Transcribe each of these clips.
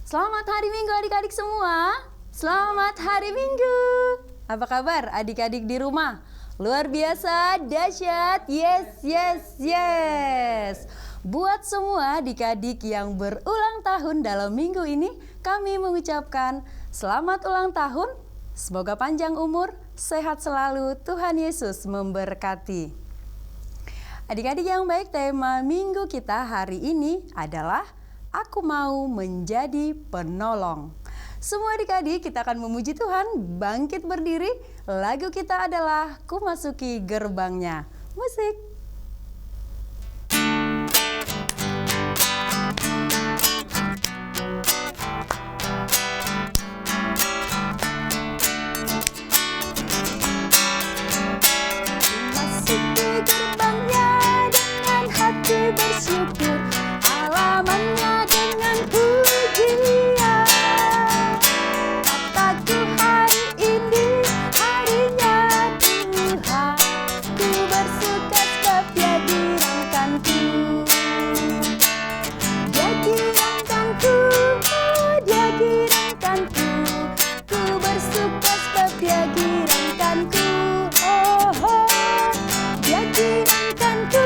Selamat hari Minggu adik-adik semua. Selamat hari Minggu. Apa kabar adik-adik di rumah? Luar biasa, dahsyat, yes. Buat semua adik-adik yang berulang tahun dalam minggu ini, kami mengucapkan selamat ulang tahun. Semoga panjang umur, sehat selalu, Tuhan Yesus memberkati. Adik-adik yang baik, tema minggu kita hari ini adalah Aku mau menjadi penolong. Semua adik-adik kita akan memuji Tuhan, bangkit berdiri. Lagu kita adalah Ku Masuki Gerbangnya. Musik. Masuki gerbangnya dengan hati bersyukur, halamannya dengan pujian. Kataku hari ini harinya Tuhan, ku bersuka sebab Dia girangkanku. Dia girangkanku, Dia girangkanku, ku bersuka sebab Dia girangkanku. Oh, Dia girangkanku,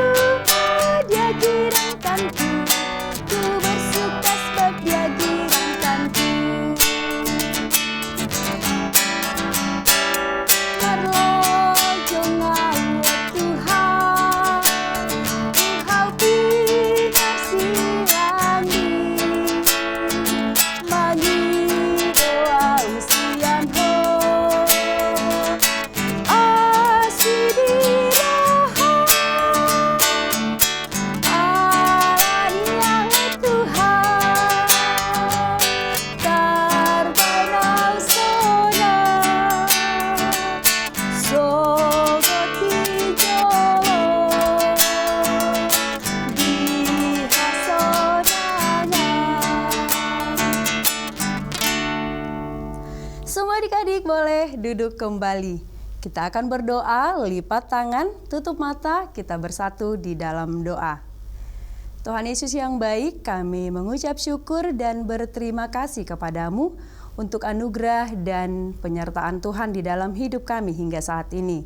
Dia girangkanku, ku bersuka sebab Dia girangkanku. Berlojong awet Tuhan, Engkau pinar silangi, magi doa usian ho, asih diraha, alani awet Tuhan, terkenal sona, sogoti jolo, dihasonana. Semua adik-adik boleh duduk kembali. Kita akan berdoa, lipat tangan, tutup mata, kita bersatu di dalam doa. Tuhan Yesus yang baik, kami mengucap syukur dan berterima kasih kepadamu untuk anugerah dan penyertaan Tuhan di dalam hidup kami hingga saat ini.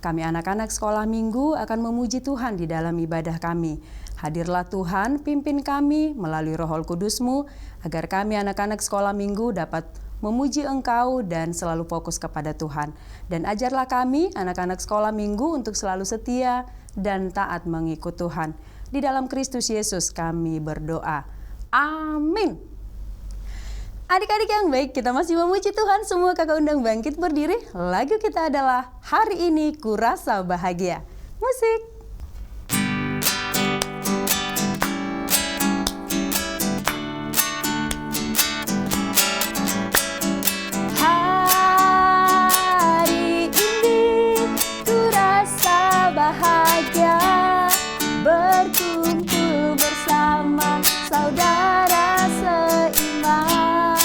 Kami anak-anak sekolah minggu akan memuji Tuhan di dalam ibadah kami. Hadirlah Tuhan, pimpin kami melalui Roh Kudus-Mu, agar kami anak-anak sekolah minggu dapat memuji Engkau dan selalu fokus kepada Tuhan. Dan ajarlah kami anak-anak sekolah minggu untuk selalu setia dan taat mengikut Tuhan. Di dalam Kristus Yesus kami berdoa. Amin. Adik-adik yang baik, kita masih memuji Tuhan. Semua kakak undang bangkit berdiri. Lagu kita adalah Hari Ini Ku Rasa Bahagia. Musik. Hari ini ku rasa bahagia, berkumpul bersama saudara seiman.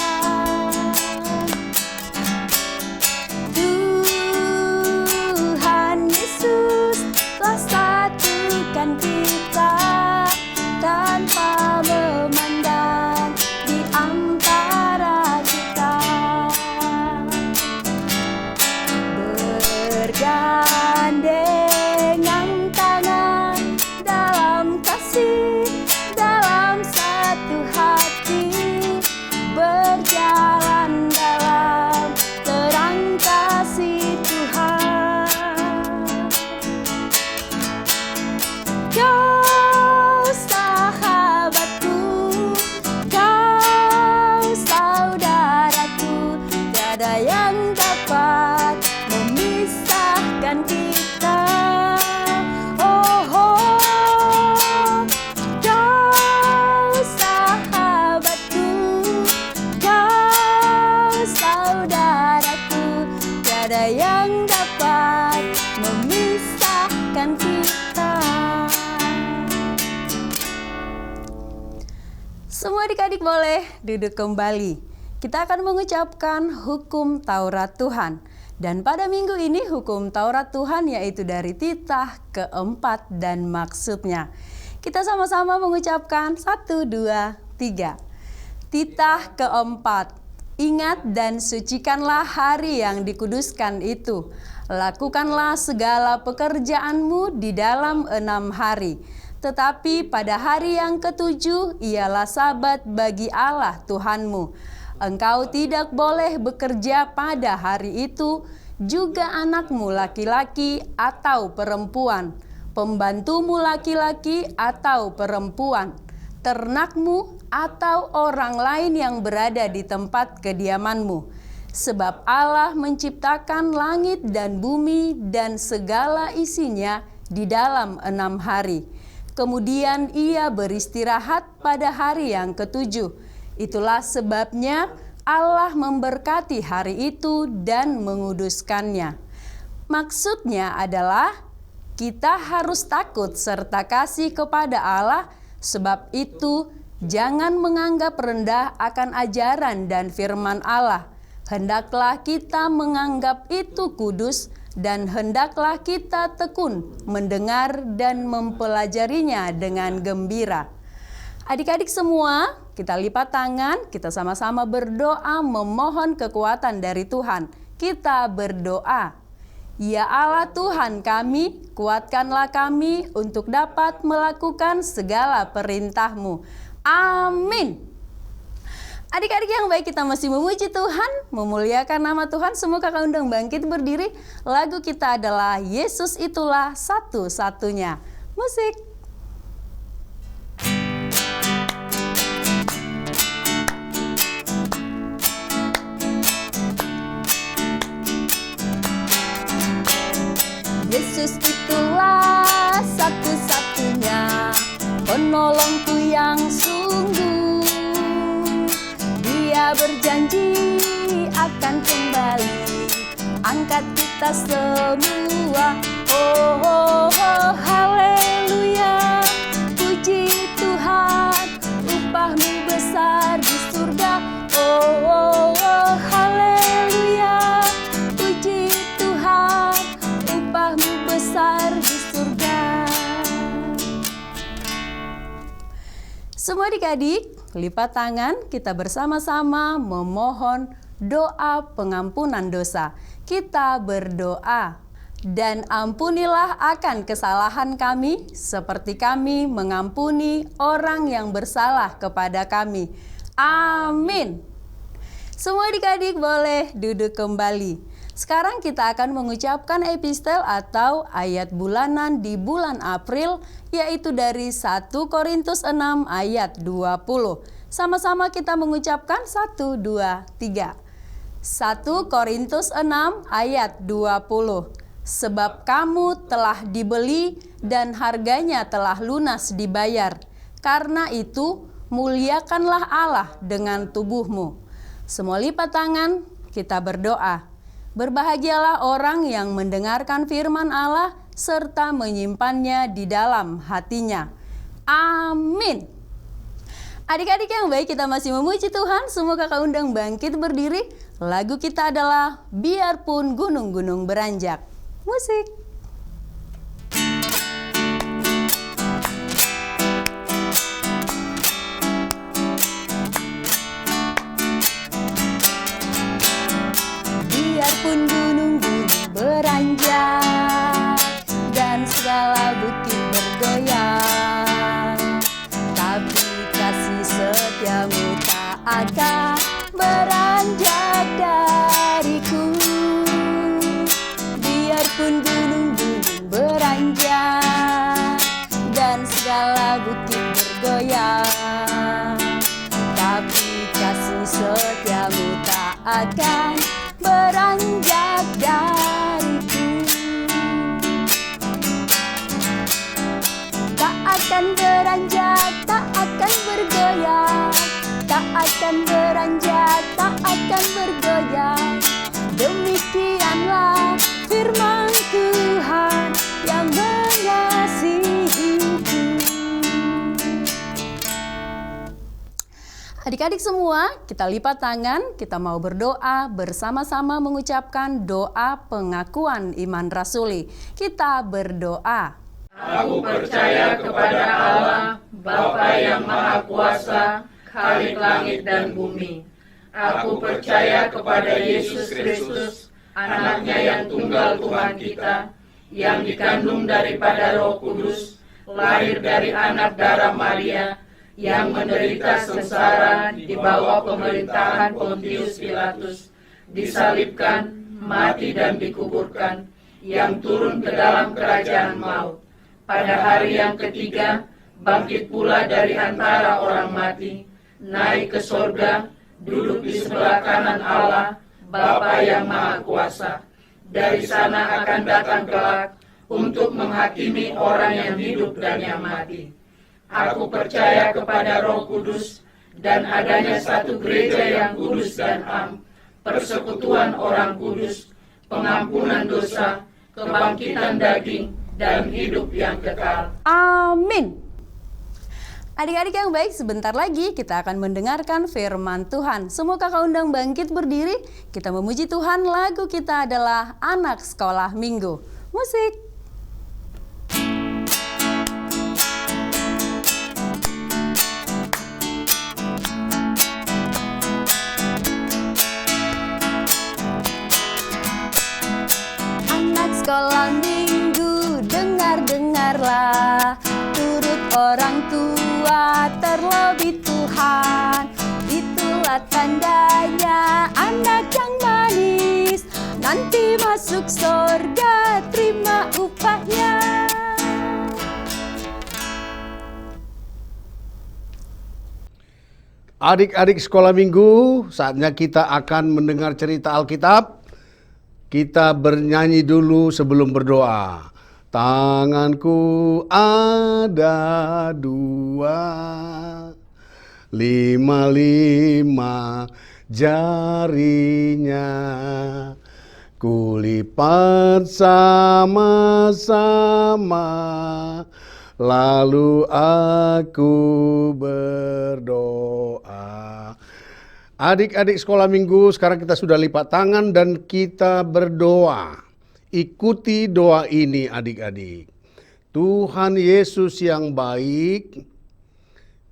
Tuhan Yesus telah satukan kita tanpa memandang di antara kita. Bergandengan tangan dalam kasih, dalam satu hati, berjalan dalam terang kasih Tuhan. Kau sahabatku, kau saudaraku, tiada yang dapat memisahkan kita. Oh, kau sahabatku, kau saudaraku, tiada yang dapat memisahkan kita. Semua adik-adik boleh duduk kembali. Kita akan mengucapkan hukum Taurat Tuhan. Dan pada minggu ini hukum Taurat Tuhan yaitu dari titah keempat dan maksudnya. Kita sama-sama mengucapkan 1, 2, 3. Titah keempat, ingat dan sucikanlah hari yang dikuduskan itu. Lakukanlah segala pekerjaanmu di dalam 6 hari. Tetapi pada hari yang ketujuh ialah Sabat bagi Allah Tuhanmu. Engkau tidak boleh bekerja pada hari itu, juga anakmu laki-laki atau perempuan, pembantumu laki-laki atau perempuan, ternakmu atau orang lain yang berada di tempat kediamanmu. Sebab Allah menciptakan langit dan bumi dan segala isinya di dalam 6 hari. Kemudian ia beristirahat pada hari yang ketujuh. Itulah sebabnya Allah memberkati hari itu dan menguduskannya. Maksudnya adalah kita harus takut serta kasih kepada Allah. Sebab itu jangan menganggap rendah akan ajaran dan firman Allah. Hendaklah kita menganggap itu kudus dan hendaklah kita tekun mendengar dan mempelajarinya dengan gembira. Adik-adik semua, kita lipat tangan, kita sama-sama berdoa memohon kekuatan dari Tuhan. Kita berdoa. Ya Allah Tuhan kami, kuatkanlah kami untuk dapat melakukan segala perintah-Mu. Amin. Adik-adik yang baik, kita masih memuji Tuhan, memuliakan nama Tuhan. Semua kakak undang bangkit berdiri. Lagu kita adalah Yesus Itulah Satu-Satunya. Musik. Yesus itulah satu-satunya penolongku yang sungguh. Dia berjanji akan kembali angkat kita semua. Oh, oh, oh, haleluya. Puji Tuhan, upahmu besar di surga. Oh, oh, oh, haleluya. Puji Tuhan, upahmu besar di surga. Semua adik-adik, lipat tangan, kita bersama-sama memohon doa pengampunan dosa. Kita berdoa, dan ampunilah akan kesalahan kami, seperti kami mengampuni orang yang bersalah kepada kami. Amin. Semua adik-adik boleh duduk kembali. Sekarang kita akan mengucapkan epistel atau ayat bulanan di bulan April, yaitu dari 1 Korintus 6 ayat 20. Sama-sama kita mengucapkan 1, 2, 3. 1 Korintus 6 ayat 20. Sebab kamu telah dibeli dan harganya telah lunas dibayar. Karena itu muliakanlah Allah dengan tubuhmu. Semua lipat tangan, kita berdoa. Berbahagialah orang yang mendengarkan firman Allah serta menyimpannya di dalam hatinya. Amin. Adik-adik yang baik, kita masih memuji Tuhan. Semua kakak undang bangkit berdiri. Lagu kita adalah Biarpun Gunung-Gunung Beranjak. Musik. Biarpun gunung-gunung beranjak dan segala bukit bergoyang, tapi kasih setiamu tak akan beranjak dariku. Biarpun gunung-gunung beranjak dan segala bukit bergoyang, tapi kasih setiamu tak akan beranjak dariku. Tak akan beranjak, tak akan bergoyang, tak akan beranjak, tak akan bergoyang. Demikianlah firman Tuhan yang mengasihiku. Adik-adik semua, kita lipat tangan, kita mau berdoa bersama-sama mengucapkan doa pengakuan iman rasuli. Kita berdoa. Aku percaya kepada Allah, Bapa yang Maha Kuasa, Khalik langit dan bumi. Aku percaya kepada Yesus Kristus, anaknya yang tunggal Tuhan kita, yang dikandung daripada Roh Kudus, lahir dari anak darah Maria, yang menderita sengsara di bawah pemerintahan Pontius Pilatus, disalibkan, mati dan dikuburkan, yang turun ke dalam kerajaan maut. Pada hari yang ketiga, bangkit pula dari antara orang mati, naik ke sorga, duduk di sebelah kanan Allah, Bapa yang Maha Kuasa. Dari sana akan datang kelak untuk menghakimi orang yang hidup dan yang mati. Aku percaya kepada Roh Kudus dan adanya satu gereja yang kudus dan am, persekutuan orang kudus, pengampunan dosa, kebangkitan daging, dan hidup yang kekal. Amin. Adik-adik yang baik, sebentar lagi kita akan mendengarkan firman Tuhan. Semoga kau undang bangkit berdiri. Kita memuji Tuhan, lagu kita adalah Anak Sekolah Minggu. Musik. Anak sekolah minggu, dengar-dengarlah, turut orang tua, terlebih Tuhan. Itulah tandanya anak yang manis, nanti masuk surga, terima upahnya. Adik-adik sekolah minggu, saatnya kita akan mendengar cerita Alkitab. Kita bernyanyi dulu sebelum berdoa. Tanganku ada dua, lima jarinya, kulipat sama-sama, lalu aku berdoa. Adik-adik sekolah minggu, sekarang kita sudah lipat tangan dan kita berdoa. Ikuti doa ini adik-adik. Tuhan Yesus yang baik,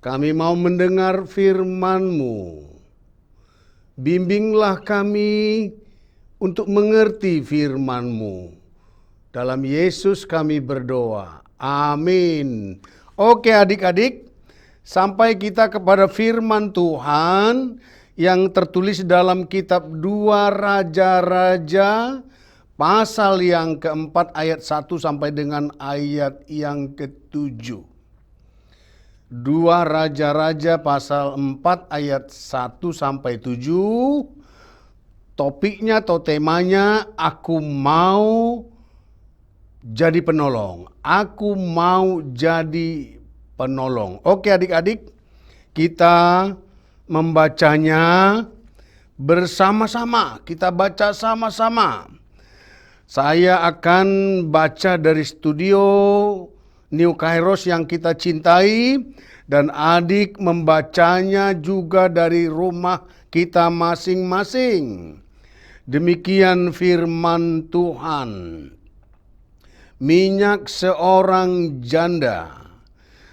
kami mau mendengar firman-Mu. Bimbinglah kami untuk mengerti firman-Mu. Dalam Yesus kami berdoa. Amin. Oke adik-adik, sampai kita kepada firman Tuhan yang tertulis dalam kitab 2 Raja-Raja pasal yang keempat ayat 1 sampai dengan ayat yang ke-7. 2 Raja-Raja pasal 4 ayat 1 sampai 7. Topiknya atau temanya, aku mau jadi penolong. Aku mau jadi penolong. Oke adik-adik, kita membacanya bersama-sama. Kita baca sama-sama. Saya akan baca dari studio New Kairos yang kita cintai, dan adik membacanya juga dari rumah kita masing-masing. Demikian firman Tuhan. Minyak seorang janda.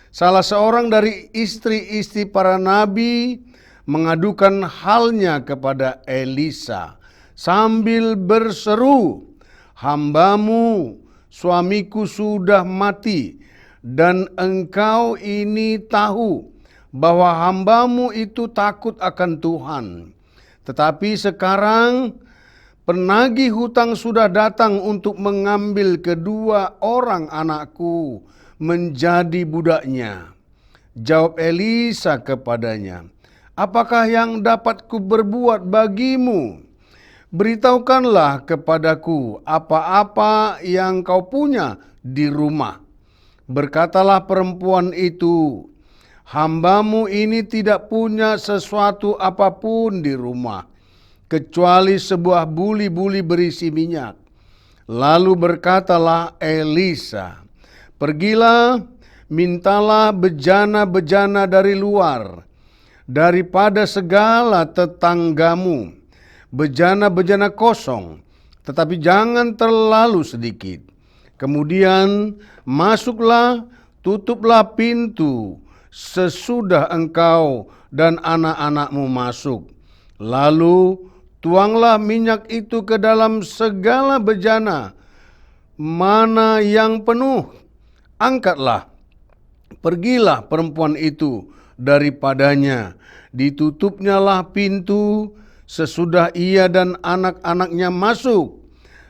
Salah seorang dari istri-istri para nabi mengadukan halnya kepada Elisa sambil berseru, "Hambamu, suamiku sudah mati, dan engkau ini tahu bahwa hambamu itu takut akan Tuhan. Tetapi sekarang penagih hutang sudah datang untuk mengambil kedua orang anakku menjadi budaknya." Jawab Elisa kepadanya, "Apakah yang dapat ku berbuat bagimu? Beritahukanlah kepadaku apa-apa yang kau punya di rumah." Berkatalah perempuan itu, "Hambamu ini tidak punya sesuatu apapun di rumah, kecuali sebuah buli-buli berisi minyak." Lalu berkatalah Elisa, "Pergilah, mintalah bejana-bejana dari luar, daripada segala tetanggamu, bejana-bejana kosong, tetapi jangan terlalu sedikit. Kemudian masuklah, tutuplah pintu, sesudah engkau dan anak-anakmu masuk. Lalu tuanglah minyak itu ke dalam segala bejana, mana yang penuh, angkatlah. Pergilah perempuan itu daripadanya, ditutupnyalah pintu sesudah ia dan anak-anaknya masuk,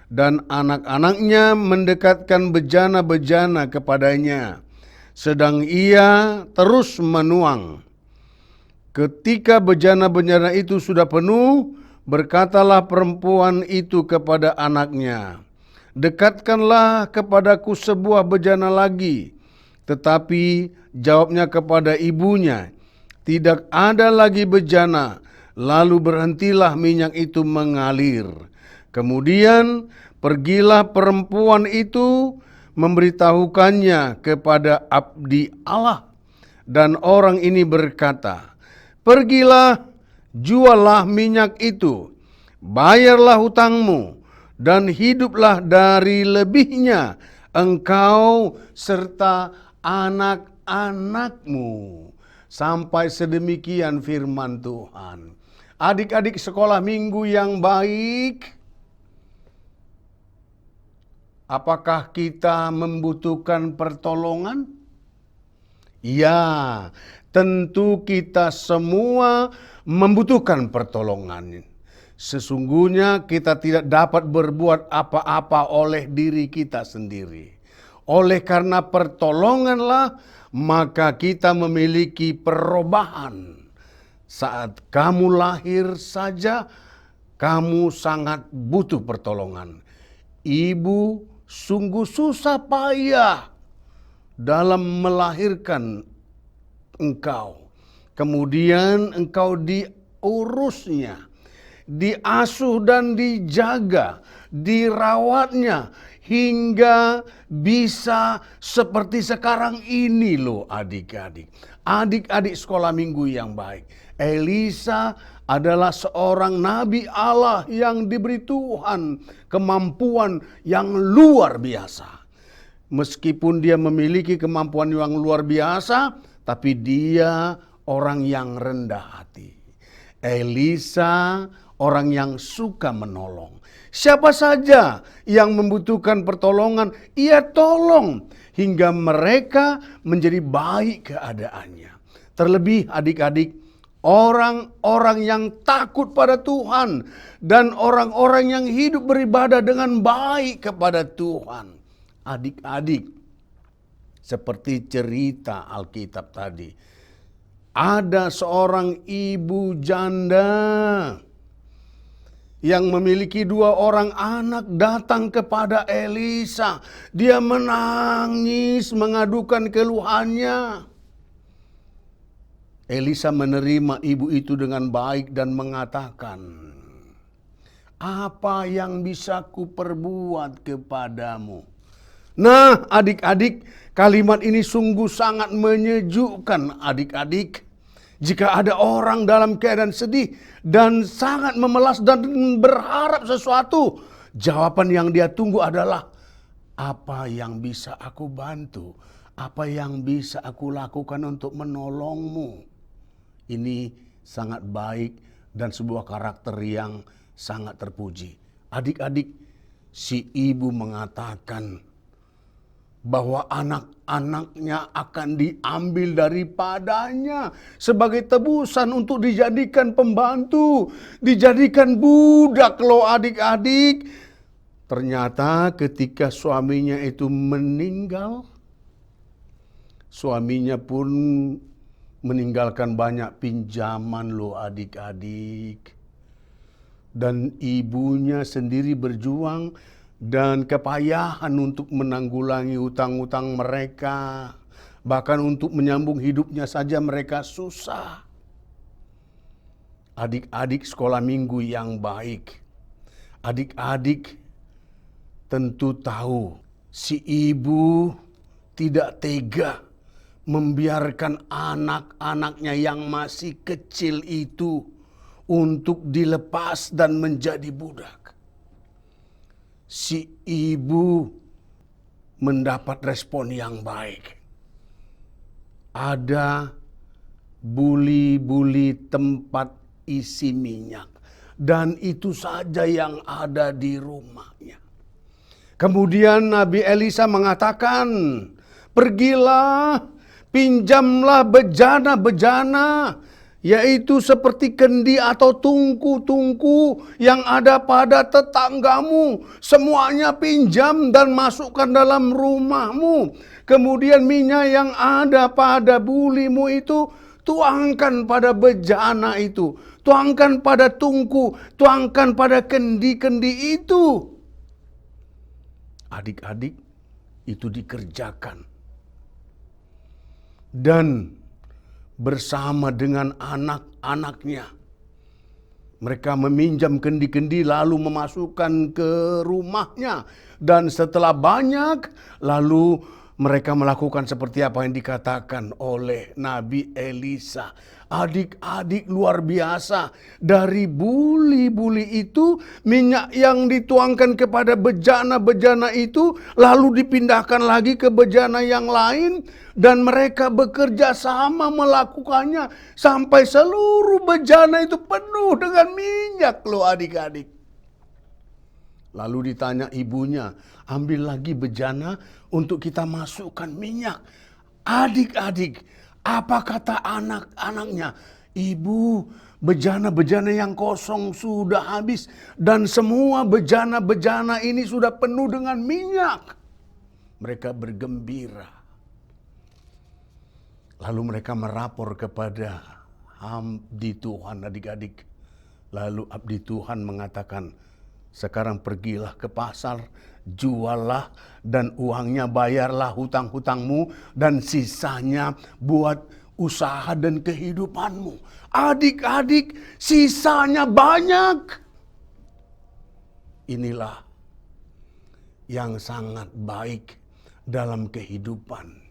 dan anak-anaknya mendekatkan bejana-bejana kepadanya, sedang ia terus menuang. Ketika bejana-bejana itu sudah penuh, berkatalah perempuan itu kepada anaknya, dekatkanlah kepadaku sebuah bejana lagi. Tetapi jawabnya kepada ibunya, tidak ada lagi bejana. Lalu berhentilah minyak itu mengalir. Kemudian pergilah perempuan itu memberitahukannya kepada abdi Allah. Dan orang ini berkata, pergilah, juallah minyak itu, bayarlah hutangmu, dan hiduplah dari lebihnya engkau serta anak-anakmu. Sampai sedemikian firman Tuhan. Adik-adik sekolah minggu yang baik, apakah kita membutuhkan pertolongan? Ya, tentu kita semua membutuhkan pertolongan. Sesungguhnya kita tidak dapat berbuat apa-apa oleh diri kita sendiri. Oleh karena pertolonganlah, maka kita memiliki perubahan. Saat kamu lahir saja, kamu sangat butuh pertolongan. Ibu sungguh susah payah dalam melahirkan engkau. Kemudian engkau diurusnya, diasuh dan dijaga, dirawatnya, hingga bisa seperti sekarang ini loh adik-adik. Adik-adik sekolah minggu yang baik. Elisa adalah seorang nabi Allah yang diberi Tuhan kemampuan yang luar biasa. Meskipun dia memiliki kemampuan yang luar biasa, tapi dia orang yang rendah hati. Elisa orang yang suka menolong. Siapa saja yang membutuhkan pertolongan, ia tolong hingga mereka menjadi baik keadaannya. Terlebih adik-adik, orang-orang yang takut pada Tuhan dan orang-orang yang hidup beribadah dengan baik kepada Tuhan. Adik-adik, seperti cerita Alkitab tadi, ada seorang ibu janda yang memiliki 2 orang anak datang kepada Elisa. Dia menangis, mengadukan keluhannya. Elisa menerima ibu itu dengan baik dan mengatakan, apa yang bisa kuperbuat kepadamu? Nah, adik-adik, kalimat ini sungguh sangat menyejukkan adik-adik. Jika ada orang dalam keadaan sedih dan sangat memelas dan berharap sesuatu, jawaban yang dia tunggu adalah, apa yang bisa aku bantu? Apa yang bisa aku lakukan untuk menolongmu? Ini sangat baik dan sebuah karakter yang sangat terpuji. Adik-adik, si ibu mengatakan bahwa anak-anaknya akan diambil daripadanya sebagai tebusan untuk dijadikan pembantu, dijadikan budak loh adik-adik. Ternyata ketika suaminya itu meninggal, suaminya pun meninggalkan banyak pinjaman loh adik-adik. Dan ibunya sendiri berjuang dan kepayahan untuk menanggulangi hutang-hutang mereka. Bahkan untuk menyambung hidupnya saja mereka susah. Adik-adik sekolah minggu yang baik. Adik-adik tentu tahu si ibu tidak tega membiarkan anak-anaknya yang masih kecil itu untuk dilepas dan menjadi budak. Si ibu mendapat respon yang baik. Ada buli-buli tempat isi minyak. Dan itu saja yang ada di rumahnya. Kemudian Nabi Elisa mengatakan, pergilah, pinjamlah bejana-bejana, yaitu seperti kendi atau tungku-tungku yang ada pada tetanggamu. Semuanya pinjam dan masukkan dalam rumahmu. Kemudian minyak yang ada pada bulimu itu tuangkan pada bejana itu. Tuangkan pada tungku, tuangkan pada kendi-kendi itu. Adik-adik, itu dikerjakan. Dan bersama dengan anak-anaknya, mereka meminjam kendi-kendi lalu memasukkan ke rumahnya. Dan setelah banyak, lalu mereka melakukan seperti apa yang dikatakan oleh Nabi Elisa. Adik-adik, luar biasa. Dari buli-buli itu, minyak yang dituangkan kepada bejana-bejana itu lalu dipindahkan lagi ke bejana yang lain. Dan mereka bekerja sama melakukannya sampai seluruh bejana itu penuh dengan minyak loh adik-adik. Lalu ditanya ibunya, ambil lagi bejana untuk kita masukkan minyak. Adik-adik, apa kata anak-anaknya? Ibu, bejana-bejana yang kosong sudah habis. Dan semua bejana-bejana ini sudah penuh dengan minyak. Mereka bergembira. Lalu mereka merapor kepada abdi Tuhan, adik-adik. Lalu abdi Tuhan mengatakan, sekarang pergilah ke pasar, juallah, dan uangnya bayarlah hutang-hutangmu, dan sisanya buat usaha dan kehidupanmu. Adik-adik, sisanya banyak. Inilah yang sangat baik dalam kehidupan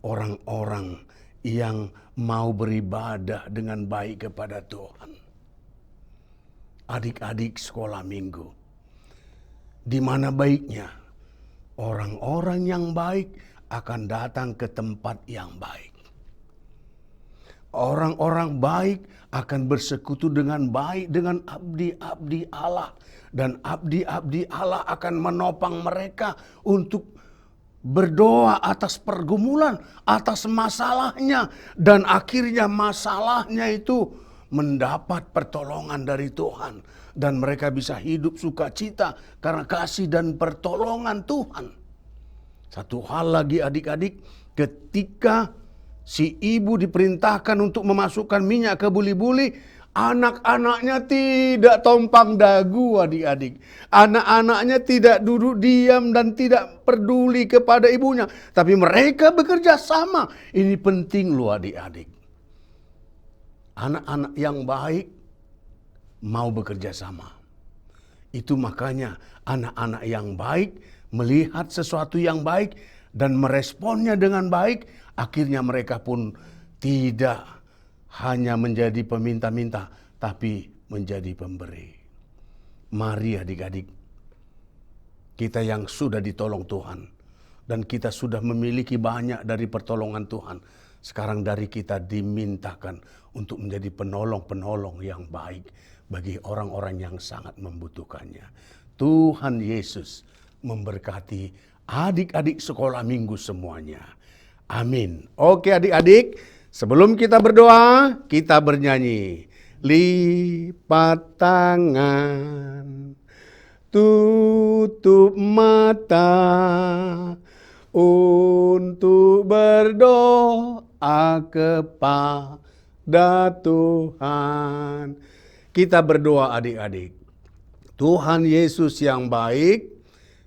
orang-orang yang mau beribadah dengan baik kepada Tuhan. Adik-adik sekolah minggu, di mana baiknya orang-orang yang baik akan datang ke tempat yang baik. Orang-orang baik akan bersekutu dengan baik dengan abdi-abdi Allah. Dan abdi-abdi Allah akan menopang mereka untuk berdoa atas pergumulan, atas masalahnya. Dan akhirnya masalahnya itu mendapat pertolongan dari Tuhan. Dan mereka bisa hidup sukacita karena kasih dan pertolongan Tuhan. Satu hal lagi adik-adik, ketika si ibu diperintahkan untuk memasukkan minyak ke buli-buli, anak-anaknya tidak tompang dagu adik-adik. Anak-anaknya tidak duduk diam dan tidak peduli kepada ibunya. Tapi mereka bekerja sama. Ini penting loh adik-adik. Anak-anak yang baik mau bekerja sama. Itu makanya anak-anak yang baik melihat sesuatu yang baik dan meresponnya dengan baik. Akhirnya mereka pun tidak hanya menjadi peminta-minta, tapi menjadi pemberi. Mari adik-adik, kita yang sudah ditolong Tuhan, dan kita sudah memiliki banyak dari pertolongan Tuhan, sekarang dari kita dimintakan untuk menjadi penolong-penolong yang baik bagi orang-orang yang sangat membutuhkannya. Tuhan Yesus memberkati adik-adik sekolah minggu semuanya. Amin. Oke adik-adik, sebelum kita berdoa, kita bernyanyi. Lipat tangan, tutup mata, untuk berdoa kepada Tuhan. Kita berdoa adik-adik. Tuhan Yesus yang baik,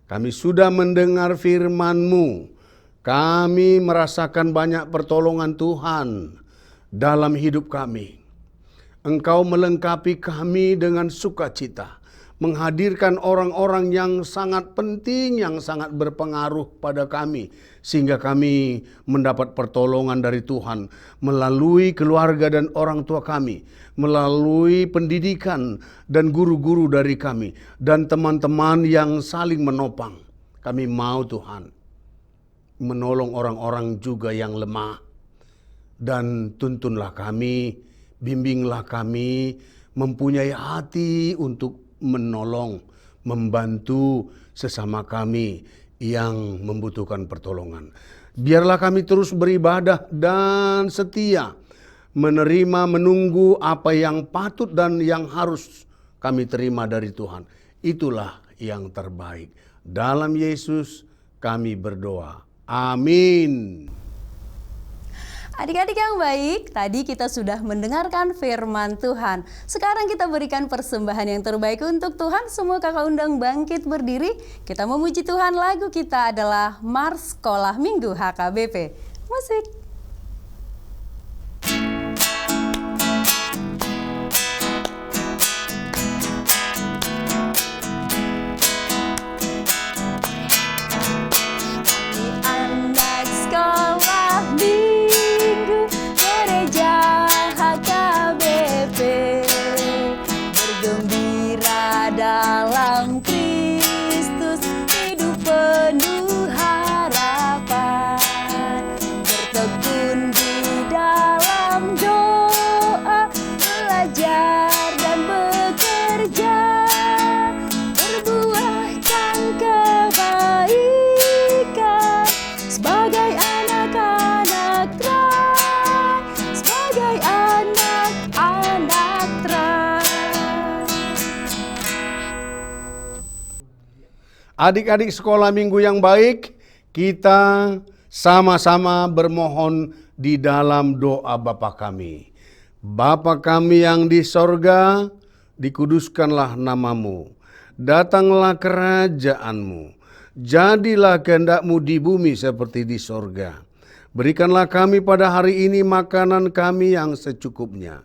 kami sudah mendengar firman-Mu. Kami merasakan banyak pertolongan Tuhan dalam hidup kami. Engkau melengkapi kami dengan sukacita, menghadirkan orang-orang yang sangat penting, yang sangat berpengaruh pada kami, sehingga kami mendapat pertolongan dari Tuhan melalui keluarga dan orang tua kami, melalui pendidikan dan guru-guru dari kami, dan teman-teman yang saling menopang. Kami mau Tuhan menolong orang-orang juga yang lemah, dan tuntunlah kami, bimbinglah kami, mempunyai hati untuk menolong, membantu sesama kami yang membutuhkan pertolongan. Biarlah kami terus beribadah dan setia, menerima, menunggu apa yang patut dan yang harus kami terima dari Tuhan. Itulah yang terbaik. Dalam Yesus kami berdoa. Amin. Adik-adik yang baik, tadi kita sudah mendengarkan firman Tuhan. Sekarang kita berikan persembahan yang terbaik untuk Tuhan. Semua kakak undang bangkit berdiri. Kita memuji Tuhan. Lagu kita adalah Mars Sekolah Minggu HKBP. Musik. Anak sekolah minggu gereja HKBP bergembira dalam Kristus, hidup penuh harapan, bertekun di dalam doa, belajar dan bekerja, berbuahkan kebaikan sebagai anak-anak terang, sebagai anak-anak terang. Adik-adik sekolah minggu yang baik, kita sama-sama bermohon di dalam doa Bapa kami. Bapa kami yang di sorga, dikuduskanlah namamu. Datanglah kerajaanmu. Jadilah kehendak-mu di bumi seperti di sorga. Berikanlah kami pada hari ini makanan kami yang secukupnya.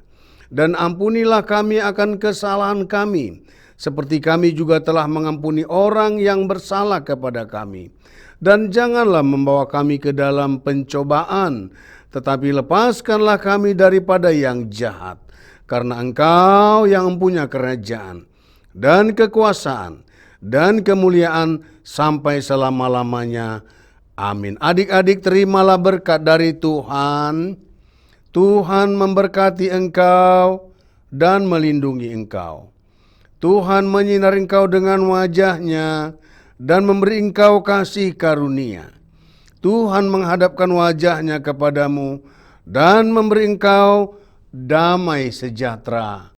Dan ampunilah kami akan kesalahan kami, seperti kami juga telah mengampuni orang yang bersalah kepada kami. Dan janganlah membawa kami ke dalam pencobaan, tetapi lepaskanlah kami daripada yang jahat. Karena Engkau yang mempunyai kerajaan dan kekuasaan dan kemuliaan sampai selama-lamanya. Amin. Adik-adik, terimalah berkat dari Tuhan. Tuhan memberkati engkau dan melindungi engkau. Tuhan menyinari engkau dengan wajah-Nya dan memberi engkau kasih karunia. Tuhan menghadapkan wajah-Nya kepadamu dan memberi engkau damai sejahtera.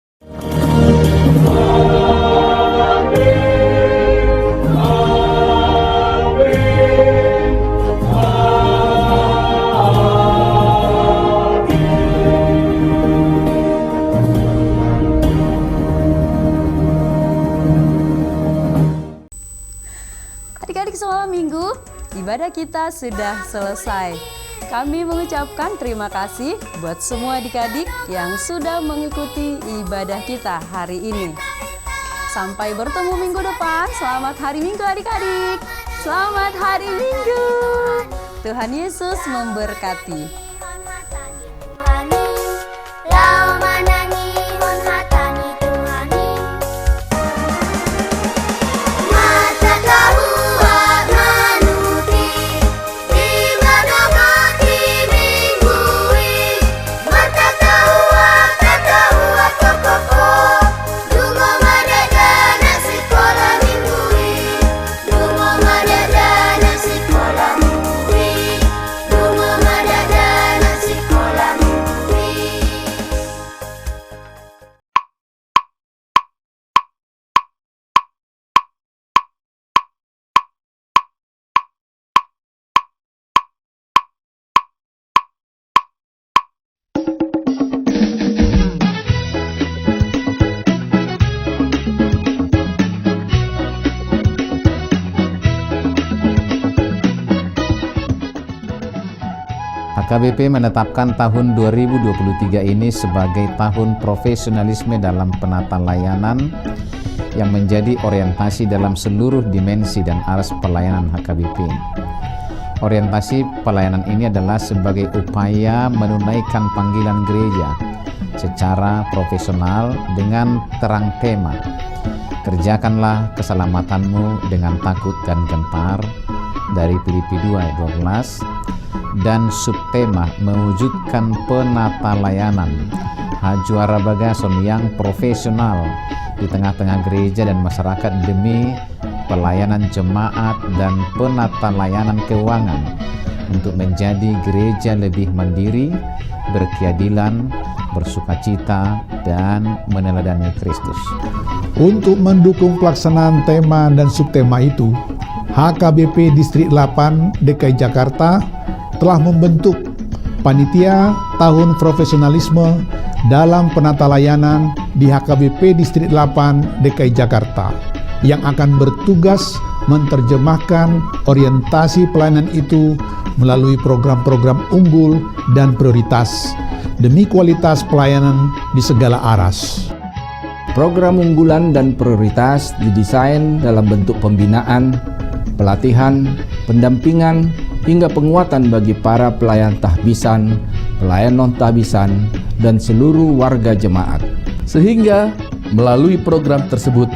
Adik-adik sekolah minggu, ibadah kita sudah selesai. Kami mengucapkan terima kasih buat semua adik-adik yang sudah mengikuti ibadah kita hari ini. Sampai bertemu minggu depan. Selamat hari Minggu adik-adik. Selamat hari Minggu. Tuhan Yesus memberkati. HKBP menetapkan tahun 2023 ini sebagai tahun profesionalisme dalam penata layanan yang menjadi orientasi dalam seluruh dimensi dan aras pelayanan HKBP. Orientasi pelayanan ini adalah sebagai upaya menunaikan panggilan gereja secara profesional dengan terang tema, kerjakanlah keselamatanmu dengan takut dan gentar, dari Filipi 2 ayat 12, dan subtema mewujudkan penata layanan Hajuara Bagason yang profesional di tengah-tengah gereja dan masyarakat demi pelayanan jemaat dan penata layanan keuangan untuk menjadi gereja lebih mandiri, berkeadilan, bersukacita, dan meneladani Kristus. Untuk mendukung pelaksanaan tema dan subtema itu, HKBP Distrik 8 DKI Jakarta telah membentuk Panitia Tahun Profesionalisme dalam Penata Layanan di HKBP Distrik 8 DKI Jakarta yang akan bertugas menerjemahkan orientasi pelayanan itu melalui program-program unggul dan prioritas demi kualitas pelayanan di segala aras. Program unggulan dan prioritas didesain dalam bentuk pembinaan, pelatihan, pendampingan, hingga penguatan bagi para pelayan tahbisan, pelayan non-tahbisan, dan seluruh warga jemaat. Sehingga melalui program tersebut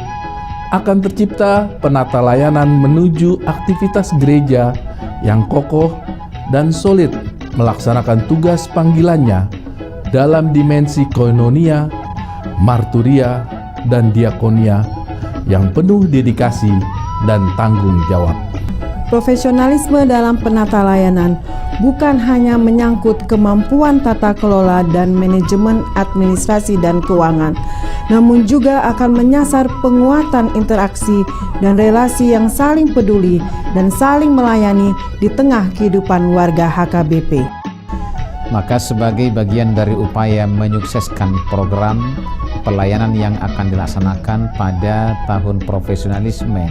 akan tercipta penata layanan menuju aktivitas gereja yang kokoh dan solid melaksanakan tugas panggilannya dalam dimensi koinonia, marturia, dan diakonia yang penuh dedikasi dan tanggung jawab. Profesionalisme dalam penata layanan bukan hanya menyangkut kemampuan tata kelola dan manajemen administrasi dan keuangan, namun juga akan menyasar penguatan interaksi dan relasi yang saling peduli dan saling melayani di tengah kehidupan warga HKBP. Maka sebagai bagian dari upaya menyukseskan program pelayanan yang akan dilaksanakan pada tahun profesionalisme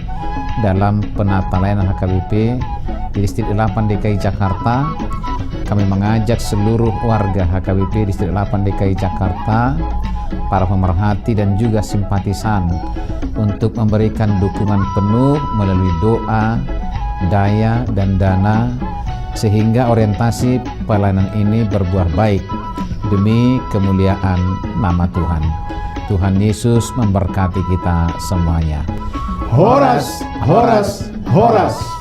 dalam penata layanan HKBP di Distrik 8 DKI Jakarta, kami mengajak seluruh warga HKBP Distrik 8 DKI Jakarta, para pemerhati dan juga simpatisan untuk memberikan dukungan penuh melalui doa, daya, dan dana sehingga orientasi pelayanan ini berbuah baik demi kemuliaan nama Tuhan. Tuhan Yesus memberkati kita semuanya. Horas, horas, horas.